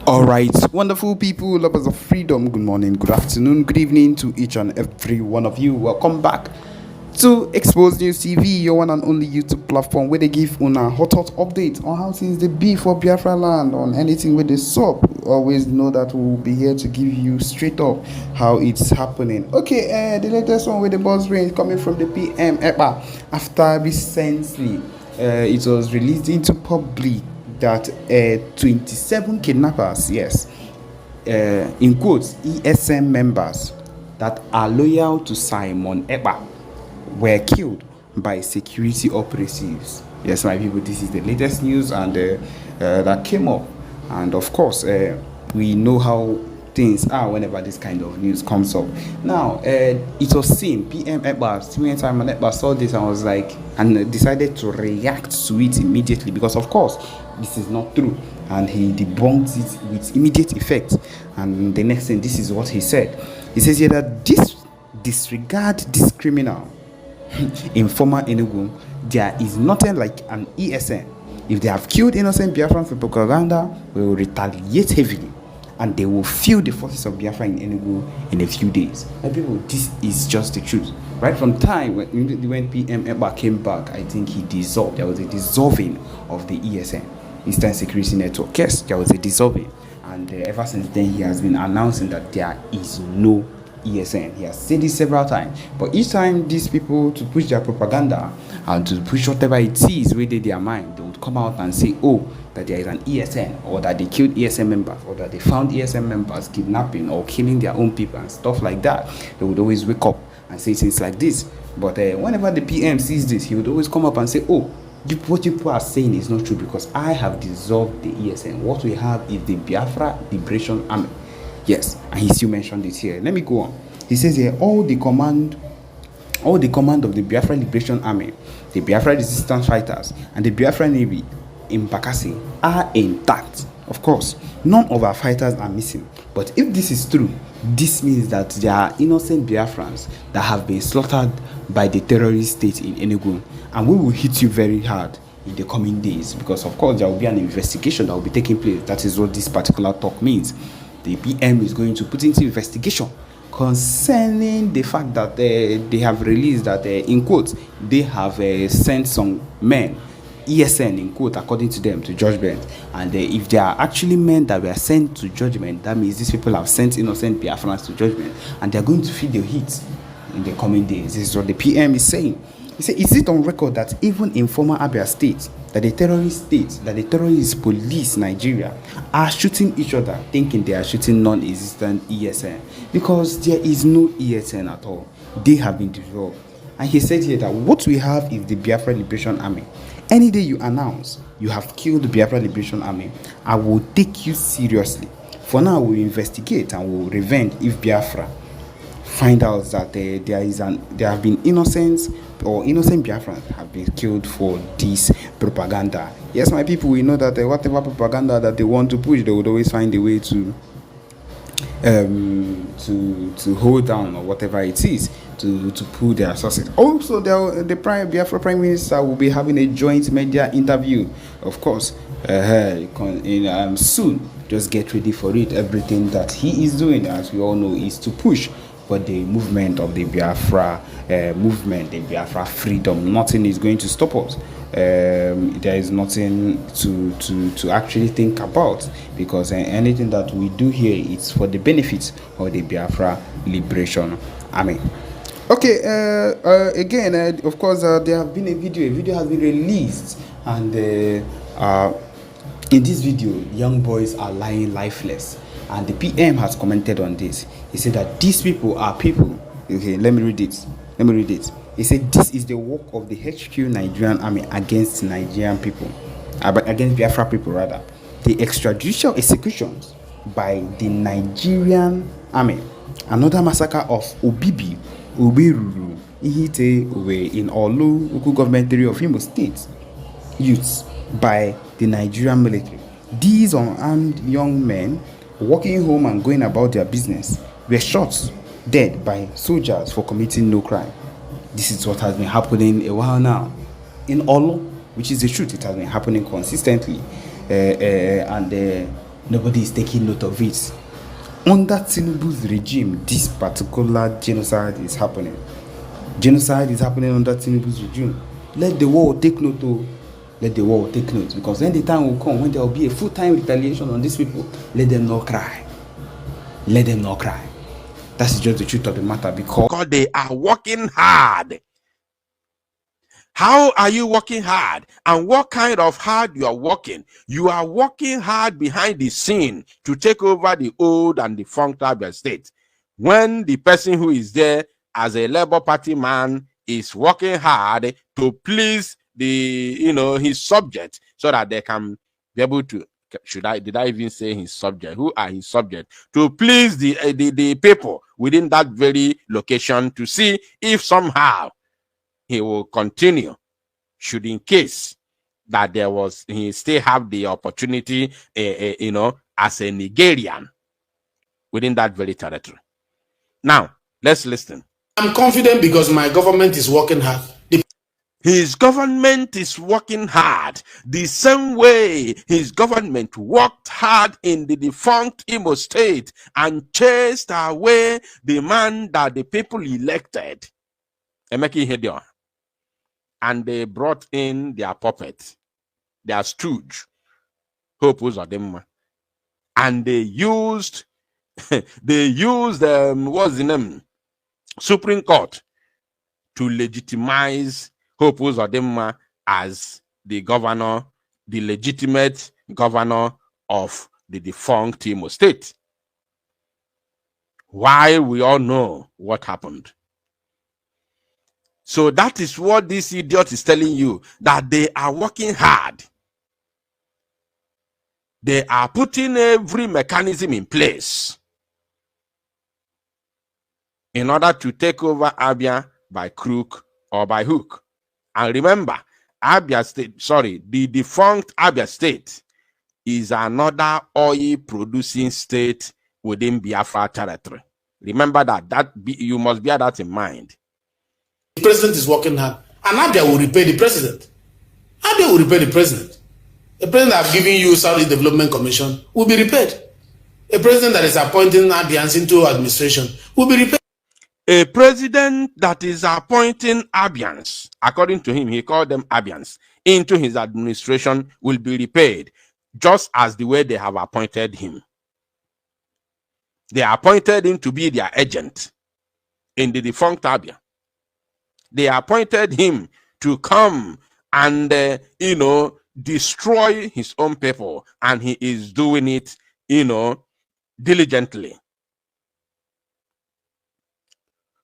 All right, wonderful people, lovers of freedom. Good morning, good afternoon, good evening to each and every one of you. Welcome back to Expose News TV, your one and only YouTube platform where they give una hot updates on how things they be for Biafra land, on anything with the sub. Always know that we'll be here to give you straight up how it's happening. Okay, the latest one with the buzz range coming from the PM Ekpa after recently it was released into public that 27 kidnappers, yes, in quotes, ESN members that are loyal to Simon Ekpa were killed by security operatives. Yes, my people, this is the latest news and that came up. And of course, we know how things are whenever this kind of news comes up. Now, it was seen, PM Ekpa, Simon Ekpa saw this and was like, and decided to react to it immediately because, of course, this is not true. And he debunked it with immediate effect. And the next thing, this is what he said. He says here that disregard this criminal in former Enugu, there is nothing like an ESN. If they have killed innocent Biafrans for propaganda, we will retaliate heavily. And they will feel the forces of Biafra in Enugu in a few days. And people, this is just the truth. Right from time when PM Ekpa came back, I think he dissolved. There was a dissolving of the ESN, Eastern Security Network. Yes, there was a dissolving. And ever since then, he has been announcing that there is no ESN. He has said this several times. But each time these people, to push their propaganda and to push whatever it is within their mind, they would come out and say, oh, that there is an ESN, or that they killed ESN members, or that they found ESN members kidnapping or killing their own people and stuff like that. They would always wake up and say things like this. But whenever the PM sees this, he would always come up and say, oh, what you people are saying is not true because I have dissolved the ESN. What we have is the Biafra Liberation Army. Yes, and he still mentioned it here. Let me go on. He says here, all the command of the Biafra Liberation Army, the Biafra Resistance Fighters, and the Biafra Navy in Bakassi are intact. Of course, none of our fighters are missing. But if this is true, this means that there are innocent Biafrans that have been slaughtered by the terrorist state in Enugu, and we will hit you very hard in the coming days because, of course, there will be an investigation that will be taking place. That is what this particular talk means. The PM is going to put into investigation concerning the fact that they have released that, in quotes, they have sent some men, ESN in quote, according to them, to judgment. And if they are actually men that were sent to judgment, that means these people have sent innocent Biafrans to judgment, and they are going to feel the heat in the coming days. This is what the PM is saying. He said, is it on record that even in former Abia state, that the terrorist police Nigeria are shooting each other, thinking they are shooting non-existent ESN? Because there is no ESN at all. They have been dissolved. And he said here that what we have is the Biafra Liberation Army. Any day you announce you have killed the Biafra Liberation Army, I will take you seriously. For now, we'll investigate and we'll revenge if Biafra find out that there have been innocent Biafrans have been killed for this propaganda. Yes, my people, we know that whatever propaganda that they want to push, they would always find a way to hold down or whatever it is to pull their sources. Also, the Biafra Prime Minister will be having a joint media interview, of course, soon. Just get ready for it. Everything that he is doing, as we all know, is to push for the movement of the Biafra the Biafra freedom. Nothing is going to stop us. There is nothing to actually think about because anything that we do here is for the benefit of the Biafra Liberation Army. Okay, again, of course, there have been a video has been released, and in this video, young boys are lying lifeless. And the PM has commented on this. He said that these people are people. Okay, let me read it. He said this is the work of the HQ Nigerian Army against Nigerian people, against Biafra people rather. The extrajudicial executions by the Nigerian Army. Another massacre of Obibi, Oberuru, Ihite, Owe in Olu, Uku government area of Imo State, youths by the Nigerian military. These unarmed young men walking home and going about their business were shot dead by soldiers for committing no crime. This is what has been happening a while now in Olo, which is the truth. It has been happening consistently, and Nobody is taking note of it. Under Tinubu's regime, this particular genocide is happening. Genocide is happening under Tinubu's regime. Let the world take note. Oh. Let the world take note, because when the time will come when there will be a full-time retaliation on these people, let them not cry. Let them not cry. That's just the truth of the matter, because they are working hard. How are you working hard? And what kind of hard you are working? You are working hard behind the scene to take over the old and defunct Abia State. When the person who is there as a Labour Party man is working hard to please his subject, so that they can be able to, did I even say his subject? Who are his subject? To please the people within that very location, to see if somehow he will continue, should in case that he still have the opportunity, as a Nigerian within that very territory. Now, let's listen. I'm confident because my government is working hard. His government is working hard the same way his government worked hard in the defunct Imo State and chased away the man that the people elected, Emeka Ihedioha. And they brought in their puppet, their stooge, Hope Uzodimma, and they used what's the name, Supreme Court, to legitimize Hope Uzodimma as the governor, the legitimate governor of the defunct Imo State. While we all know what happened. So that is what this idiot is telling you, that they are working hard. They are putting every mechanism in place in order to take over Abia by crook or by hook. And remember, the defunct Abia State is another oil producing state within Biafra territory. Remember that you must bear that in mind. The president is working hard, and Abia will repay the president. Abia will repay the president. A president that have given you Saudi Development Commission will be repaid. A president that is appointing Abians into administration will be repaid. A president that is appointing Abians, according to him, he called them Abians, into his administration will be repaid, just as the way they have appointed him. They appointed him to be their agent in the defunct Abia. They appointed him to come and, destroy his own people, and he is doing it, diligently.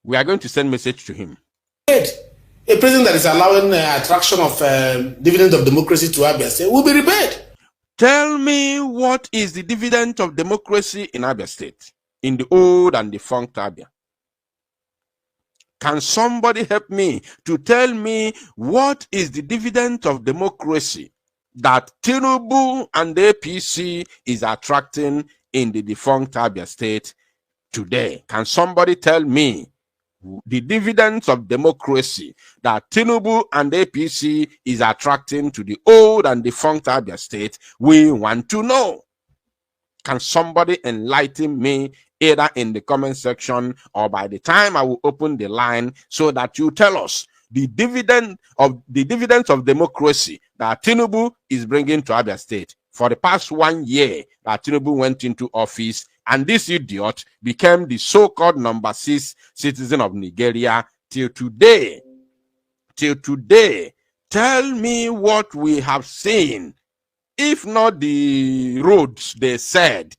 We are going to send message to him. A president that is allowing attraction of dividend of democracy to Abia State will be repaid. Tell me, what is the dividend of democracy in Abia State, in the old and defunct Abia? Can somebody help me to tell me what is the dividend of democracy that Tinubu and the APC is attracting in the defunct Abia State today? Can somebody tell me the dividends of democracy that Tinubu and the APC is attracting to the old and defunct Abia State? We want to know. Can somebody enlighten me, either in the comment section or by the time I will open the line, so that you tell us the dividends of democracy that Tinubu is bringing to Abia State for the past 1 year that Tinubu went into office, and this idiot became the so-called number 6 citizen of Nigeria till today. Tell me what we have seen. If not the roads, they said,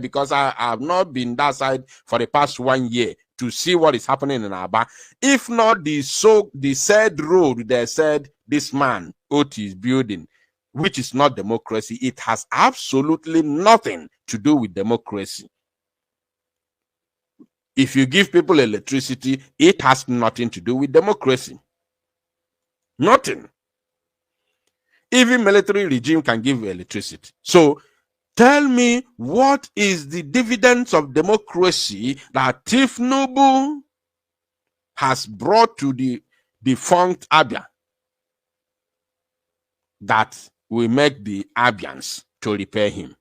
because I have not been that side for the past 1 year to see what is happening in Aba. If not the said road, they said this man Oti is building, which is not democracy. It has absolutely nothing to do with democracy. If you give people electricity, it has nothing to do with democracy. Nothing. Even military regime can give electricity. So tell me, what is the dividends of democracy that Tinubu has brought to the defunct Abia that will make the Abians to repair him?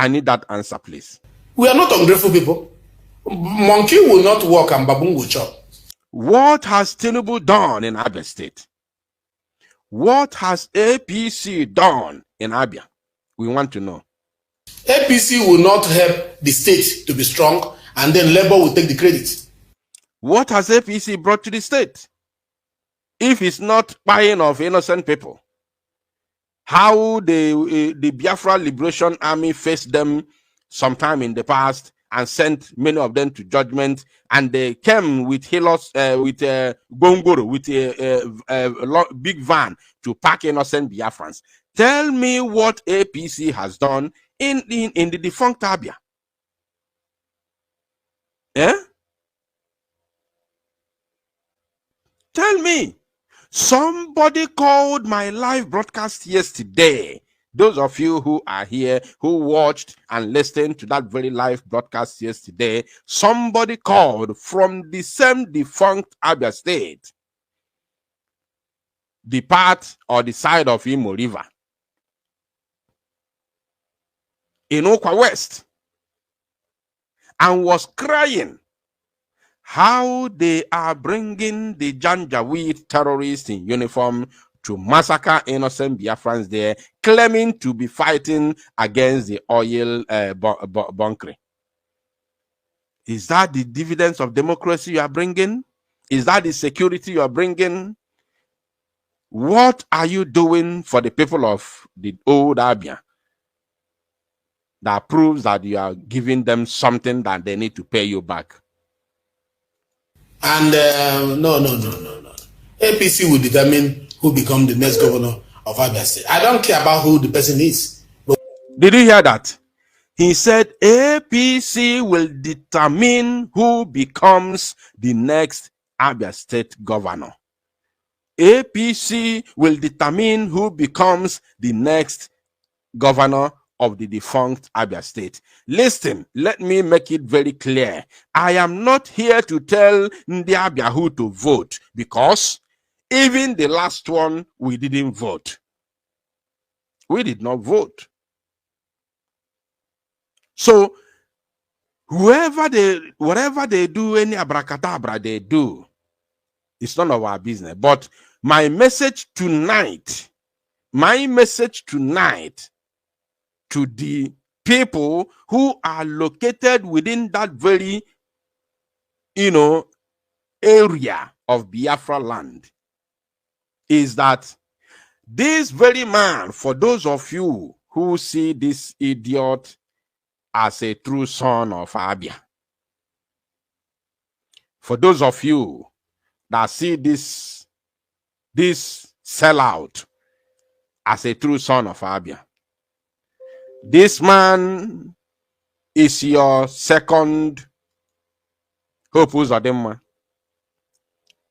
I need that answer, please. We are not ungrateful people. Monkey will not walk and baboon will chop. What has Tinubu done in Abia State? What has APC done in Abia? We want to know. APC will not help the state to be strong, and then Labour will take the credit. What has APC brought to the state? If it's not buying of innocent people, how the Biafra Liberation Army faced them sometime in the past and sent many of them to judgment, and they came with helos, with gongoro, with a big van to pack innocent Biafrans. Tell me what APC has done in the defunct Abia. Eh? Tell me. Somebody called my live broadcast yesterday. Those of you who are here, who watched and listened to that very live broadcast yesterday, somebody called from the same defunct Abia State, the part or the side of Imo River, in Okwa West, and was crying how they are bringing the Janjaweed terrorists in uniform to massacre innocent Biafrans there, claiming to be fighting against the oil bunkering. Is that the dividends of democracy you are bringing? Is that the security you are bringing? What are you doing for the people of the old Abia that proves that you are giving them something that they need to pay you back? And no. APC will determine who becomes the next governor of Abia State. I don't care about who the person is. Did you hear that? He said APC will determine who becomes the next Abia State governor. APC will determine who becomes the next governor of the defunct Abia State. Listen, let me make it very clear. I am not here to tell Ndi Abia who to vote, because even the last one, we didn't vote. We did not vote. So, whatever they do, any abracadabra they do, it's none of our business. But my message tonight to the people who are located within that very, area of Biafra land is that this very man, for those of you who see this idiot as a true son of Abia, for those of you that see this sellout as a true son of Abia, this man is your second Hope Uzodimma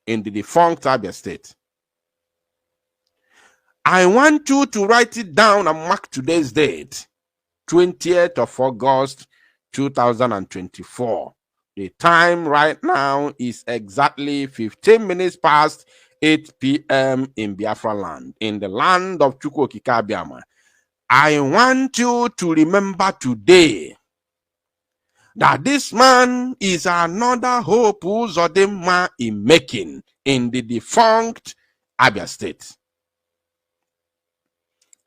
in the defunct Abia State. I want you to write it down and mark today's date, 20th of August, 2024. The time right now is exactly 15 minutes past 8 p.m. in Biafra land, in the land of Chukwokike Abiama. I want you to remember today that this man is another Hope Uzodimma in making in the defunct Abia State.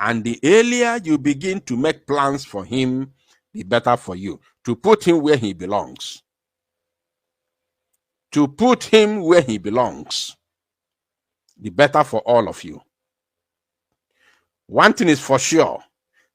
And the earlier you begin to make plans for him, the better for you. To put him where he belongs. To put him where he belongs, the better for all of you. One thing is for sure,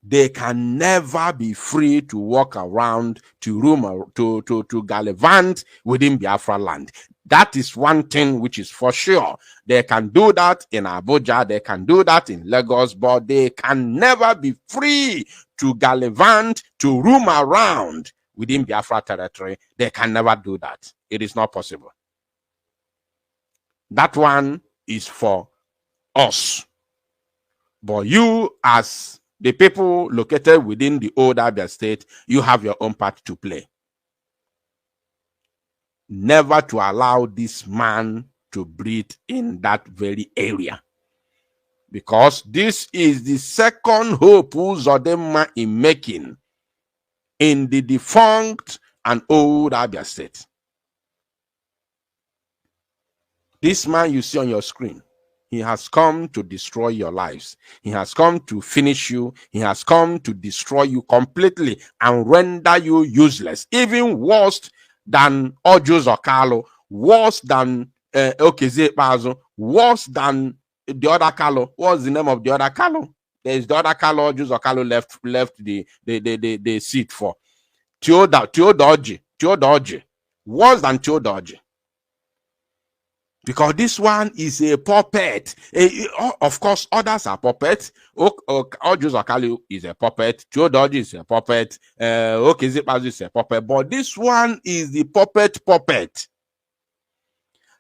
they can never be free to walk around, to roam, to gallivant within Biafra land. That is one thing which is for sure. They can do that in Abuja, they can do that in Lagos, but they can never be free to gallivant, to roam around within Biafra territory. They can never do that. It is not possible. That one is for us. But you, as the people located within the old Abia State, you have your own part to play. Never to allow this man to breathe in that very area. Because this is the second Hope Uzodimma in making in the defunct and old Abia State. This man you see on your screen, he has come to destroy your lives. He has come to finish you. He has come to destroy you completely and render you useless. Even worse than Ojos Okalo, worse than Okeze Ekpa, worse than the other Kalo. What's the name of the other Kalo? There's the other Kalo, Ojos Okalo left the seat for. Theodoji. Worse than Theodoji. Because this one is a puppet. Of course, others are puppets. Ojos Okalo is a puppet. Theodoji is a puppet. Okeze Ekpa is a puppet. But this one is the puppet.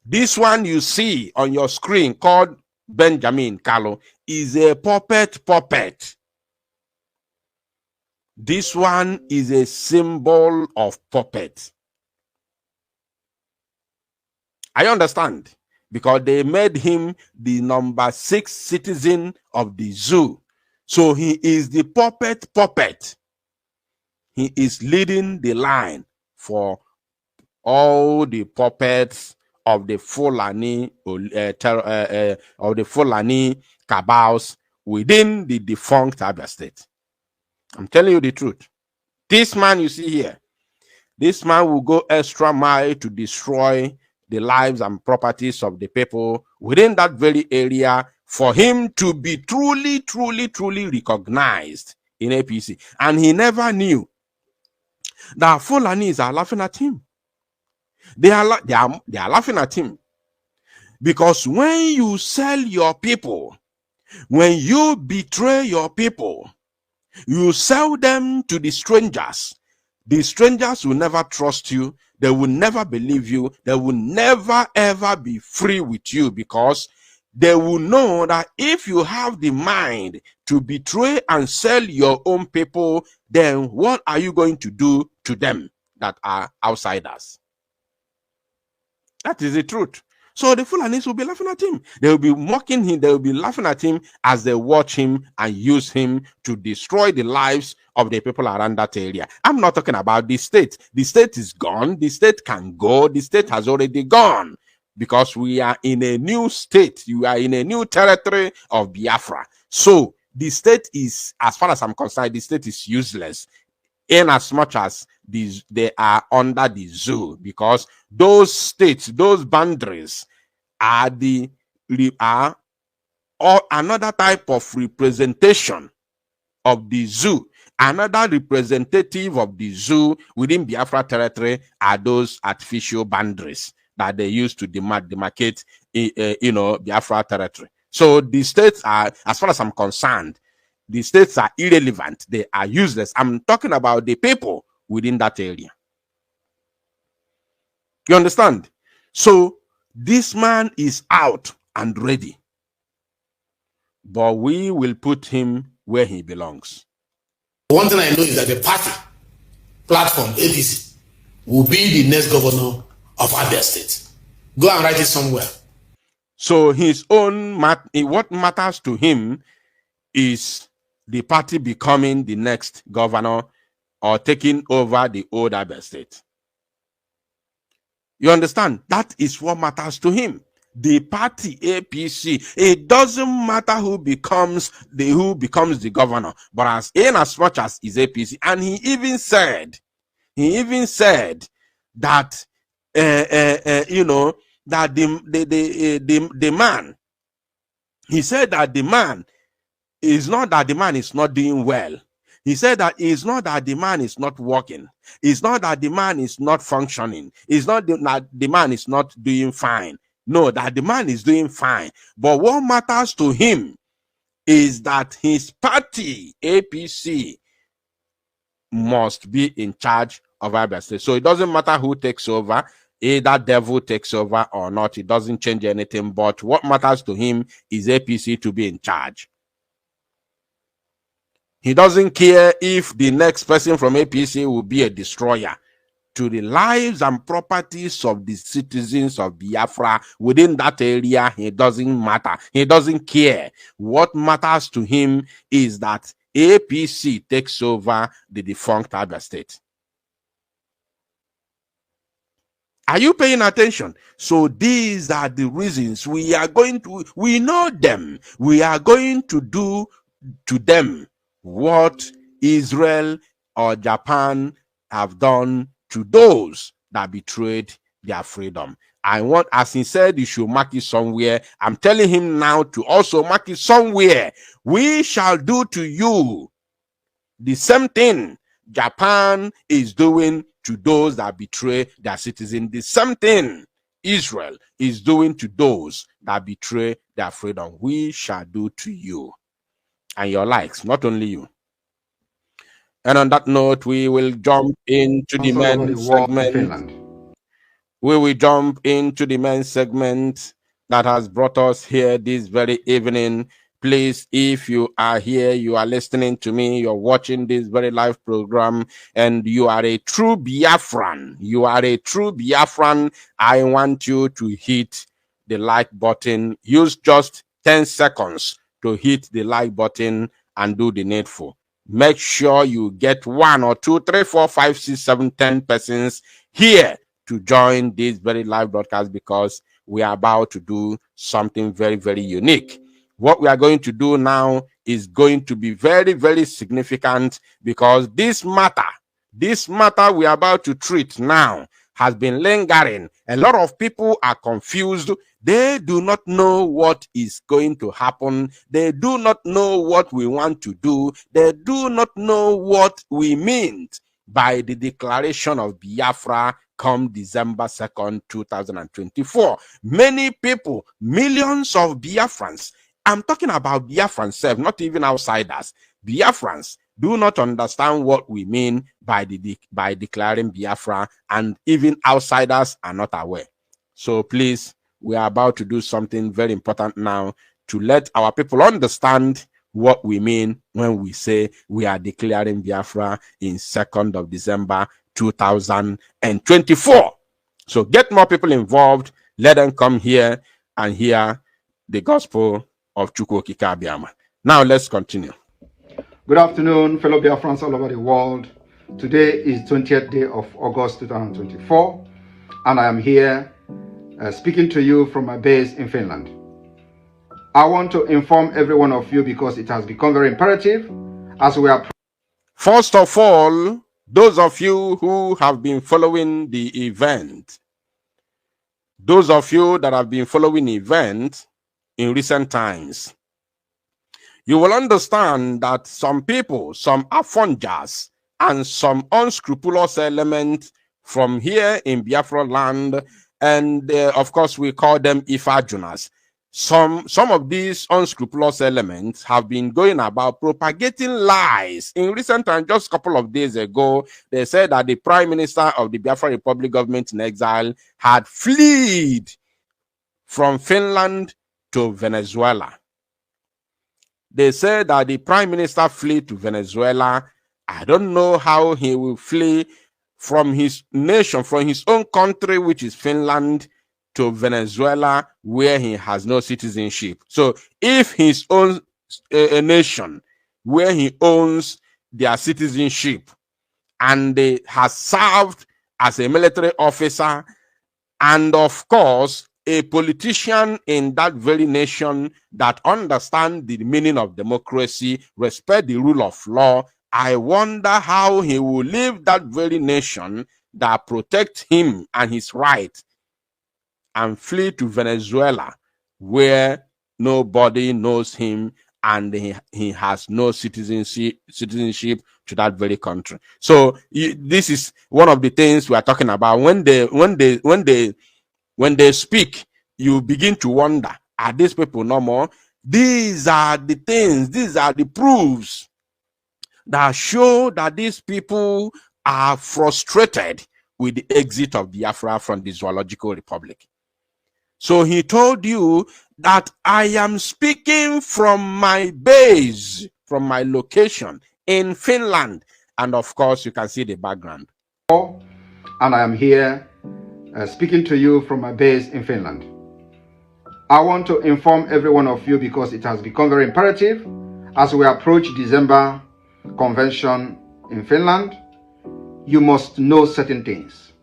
This one you see on your screen called Benjamin Kalu is a puppet. This one is a symbol of puppet. I understand, because they made him the number 6 citizen of the zoo. So he is the puppet. He is leading the line for all the puppets of the Fulani cabals within the defunct Abia State. I'm telling you the truth. This man you see here, this man will go extra mile to destroy the lives and properties of the people within that very area for him to be truly recognized in APC. And he never knew that Fulanis are laughing at him. They are laughing at him. Because when you sell your people, when you betray your people, you sell them to the strangers will never trust you. They will never believe you. They will never ever be free with you, because they will know that if you have the mind to betray and sell your own people, then what are you going to do to them that are outsiders? That is the truth. So the Fulanis will be laughing at him. They will be mocking him. They will be laughing at him as they watch him and use him to destroy the lives of the people around that area. I'm not talking about the state. The state is gone. The state can go. The state has already gone, because we are in a new state. You are in a new territory of Biafra. So the state is, as far as I'm concerned, the state is useless, in as much as they are under the zoo, because those states, those boundaries are another type of representation of the zoo. Another representative of the zoo within Biafra territory are those artificial boundaries that they use to demarcate Biafra territory. So the states are, as far as I'm concerned, the states are irrelevant. They are useless. I'm talking about the people within that area. You understand? So this man is out and ready, but we will put him where he belongs. One thing I know is that the party platform, APC, will be the next governor of Abia State. Go and write it somewhere. So his own, what matters to him is the party becoming the next governor or taking over the old Abia State. You understand? That is what matters to him. The party APC. It doesn't matter who becomes the governor, but as much as is APC. And he even said that that the man. He said that the man is not that the man is not doing well. He said that it's not that the man is not working. It's not that the man is not functioning. It's not that the man is not doing fine. No, that the man is doing fine. But what matters to him is that his party, APC, must be in charge of Abia State. So it doesn't matter who takes over, either devil takes over or not. It doesn't change anything. But what matters to him is APC to be in charge. He doesn't care if the next person from APC will be a destroyer to the lives and properties of the citizens of Biafra within that area. It doesn't matter. He doesn't care. What matters to him is that APC takes over the defunct Abia State. Are you paying attention? So these are the reasons we know them. We are going to do to them what Israel or Japan have done to those that betrayed their freedom. I want, as he said, you should mark it somewhere. I'm telling him now to also mark it somewhere. We shall do to you the same thing Japan is doing to those that betray their citizens. The same thing Israel is doing to those that betray their freedom. We shall do to you and your likes, not only you. And on that note, we will jump into the main segment. We will jump into the main segment that has brought us here this very evening. Please, if you are here, you are listening to me, you're watching this very live program, and you are a true Biafran, I want you to hit the like button. Use just 10 seconds to hit the like button and do the needful. Make sure you get 1 or 2, 3, 4, 5, 6, 7, 10 persons here to join this very live broadcast, because we are about to do something very, very unique. What we are going to do now is going to be very, very significant, because this matter we are about to treat now has been lingering. A lot of people are confused. They do not know what is going to happen. They do not know what we want to do. They do not know what we meant by the declaration of Biafra come December 2nd, 2024. Many people, millions of Biafrans, I'm talking about Biafrans, not even outsiders. Biafrans do not understand what we mean by declaring Biafra, and even outsiders are not aware. So please, we are about to do something very important now to let our people understand what we mean when we say we are declaring Biafra in 2nd of December 2024. So get more people involved. Let them come here and hear the gospel of Chukwu Okike Abiama. Now let's continue. Good afternoon, fellow Biafrans all over the world. Today is 20th day of August 2024, and I am here speaking to you from my base in Finland. I want to inform every one of you, because it has become very imperative as we are. First of all, those of you who have been following the event, those of you that have been following the event in recent times, you will understand that some people, some Afonjas, and some unscrupulous elements from here in Biafra land, and of course we call them Ifajunas. Some of these unscrupulous elements have been going about propagating lies. In recent times, just a couple of days ago, they said that the Prime Minister of the Biafra Republic government in exile had fled from Finland to Venezuela. They said that the Prime Minister fled to Venezuela. I don't know how he will flee from his nation, from his own country, which is Finland, to Venezuela, where he has no citizenship. So if his own nation, where he owns their citizenship, and they has served as a military officer, and of course a politician in that very nation that understand the meaning of democracy, respect the rule of law, I wonder how he will leave that very nation that protect him and his right and flee to Venezuela, where nobody knows him and he has no citizenship to that very country. So this is one of the things we are talking about. When they speak, you begin to wonder, are these people normal? These are the things, these are the proofs that show that these people are frustrated with the exit of Biafra from the Zoological Republic. So he told you that I am speaking from my base, from my location in Finland. And of course, you can see the background. And I am here speaking to you from my base in Finland. I want to inform every one of you, because it has become very imperative as we approach December Convention in Finland, you must know certain things.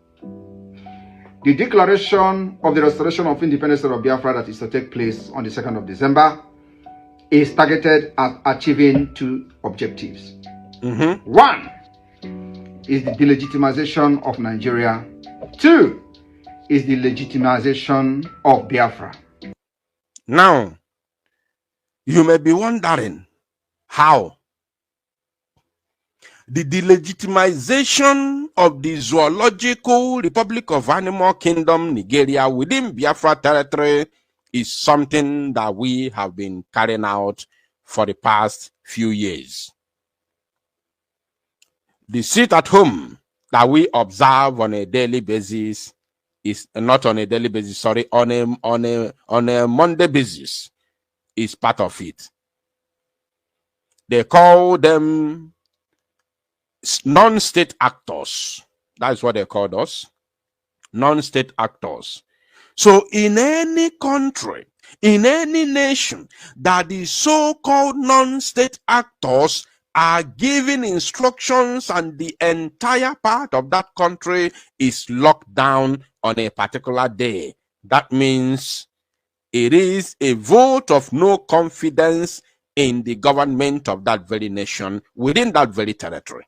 The declaration of the restoration of independence of Biafra that is to take place on the 2nd of December is targeted at achieving two objectives. One is the delegitimization of Nigeria. Two is the legitimization of Biafra. Now, you may be wondering how the delegitimization of the Zoological Republic of Animal Kingdom, Nigeria, within Biafra territory is something that we have been carrying out for the past few years. The sit at home that we observe on a daily basis is not on a daily basis, sorry, on a Monday basis is part of it. They call them non-state actors. That's what they called us. Non-state actors. So in any country, in any nation, that the so-called non-state actors are giving instructions and the entire part of that country is locked down on a particular day, that means it is a vote of no confidence in the government of that very nation within that very territory.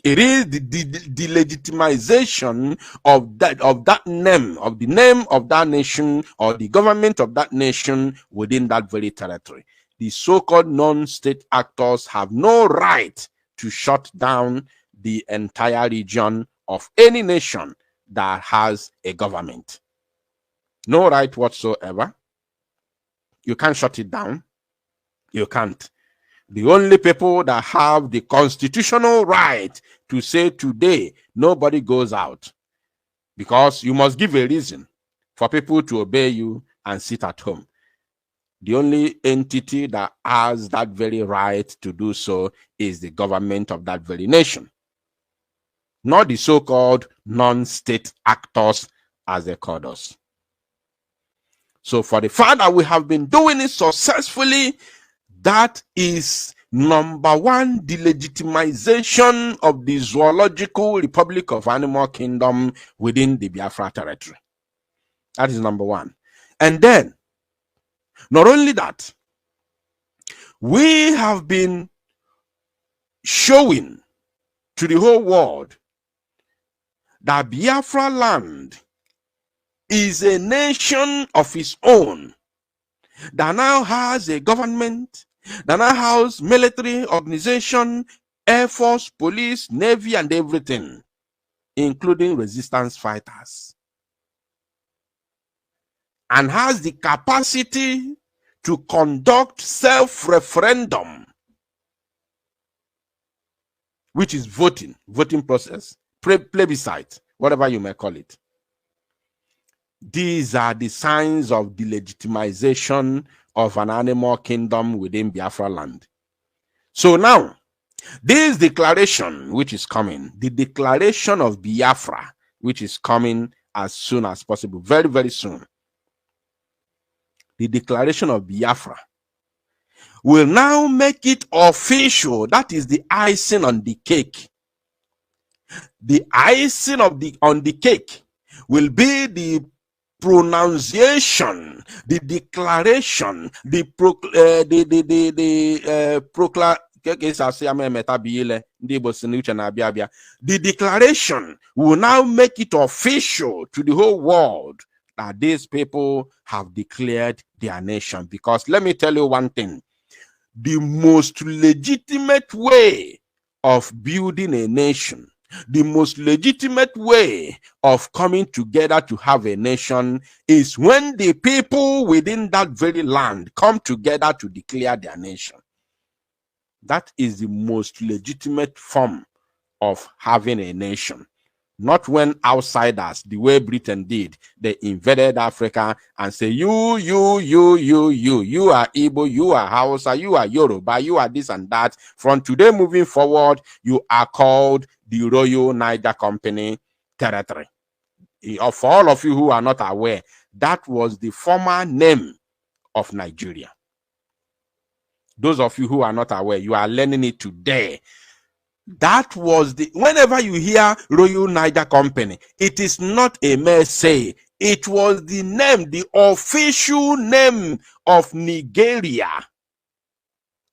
It is the legitimization of that name, of the name of that nation or the government of that nation within that very territory. The so-called non-state actors have no right to shut down the entire region of any nation that has a government. No right whatsoever. You can't shut it down. You can't. The only people that have the constitutional right to say today nobody goes out, because you must give a reason for people to obey you and sit at home. The only entity that has that very right to do so is the government of that very nation, not the so-called non-state actors as they call us. So for the fact that we have been doing it successfully, that is number one, delegitimization of the Zoological Republic of Animal Kingdom within the Biafra territory. That is number one. And then, not only that, we have been showing to the whole world that Biafra land is a nation of its own, that now has a government, that now has military organization, air force, police, navy, and everything, including resistance fighters, and has the capacity to conduct self-referendum, which is voting process, plebiscite, whatever you may call it. These are the signs of delegitimization of an animal kingdom within Biafra land. So now, this declaration which is coming, the declaration of Biafra, which is coming as soon as possible, very, very soon. The declaration of Biafra will now make it official. That is the icing on the cake. The icing on the cake will be the pronunciation, the declaration, the declaration will now make it official to the whole world that these people have declared their nation. Because let me tell you one thing, the most legitimate way of building a nation, the most legitimate way of coming together to have a nation is when the people within that very land come together to declare their nation. That is the most legitimate form of having a nation. Not when outsiders, the way Britain did, they invaded Africa and say, you are Igbo, you are Hausa, you are Yoruba, you are this and that. From today moving forward, you are called the Royal Niger Company territory. For all of you who are not aware, that was the former name of Nigeria. Those of you who are not aware, you are learning it today. That was whenever you hear Royal Niger Company, it is not a mere say. It was the name, the official name of Nigeria.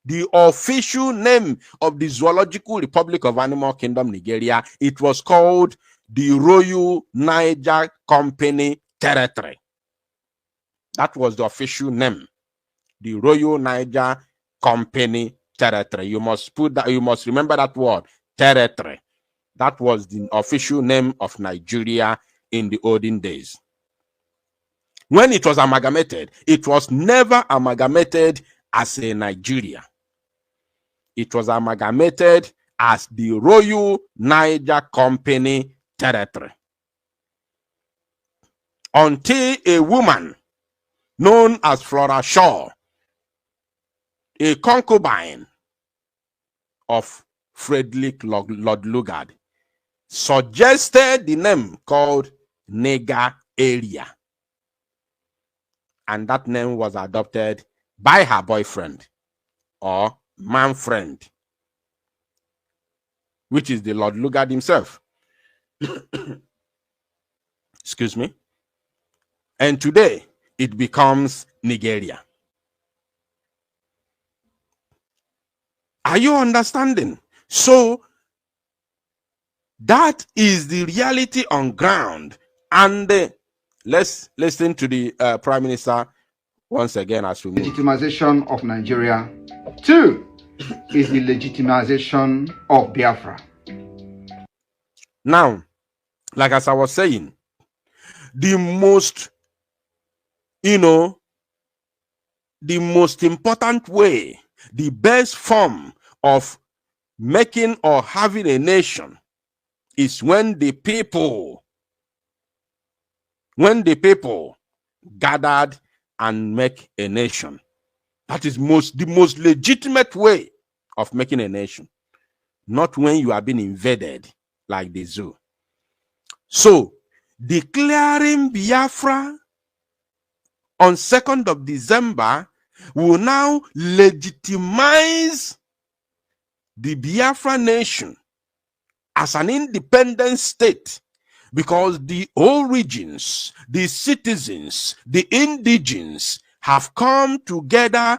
The official name of the Zoological Republic of Animal Kingdom, Nigeria. It was called the Royal Niger Company Territory. That was the official name. The Royal Niger Company Territory. You must put that, you must remember that word, territory. That was the official name of Nigeria in the olden days. When it was amalgamated, it was never amalgamated as a Nigeria. It was amalgamated as the Royal Niger Company Territory. Until a woman known as Flora Shaw, a concubine of Frederick Lord Lugard, suggested the name called Niger Area. And that name was adopted by her boyfriend or man friend, which is the Lord Lugard himself. Excuse me. And today it becomes Nigeria. Are you understanding? So that is the reality on ground. And let's listen to the Prime Minister once again as we move. Legitimization of Nigeria. 2 is the legitimization of Biafra. Now, like as I was saying, the most, the most important way, the best form of making or having a nation is when the people gathered and make a nation. That is the most legitimate way of making a nation, not when you are being invaded like the zoo. So, declaring Biafra on 2nd of December will now legitimize the Biafra nation as an independent state, because the origins, the citizens, the indigenes have come together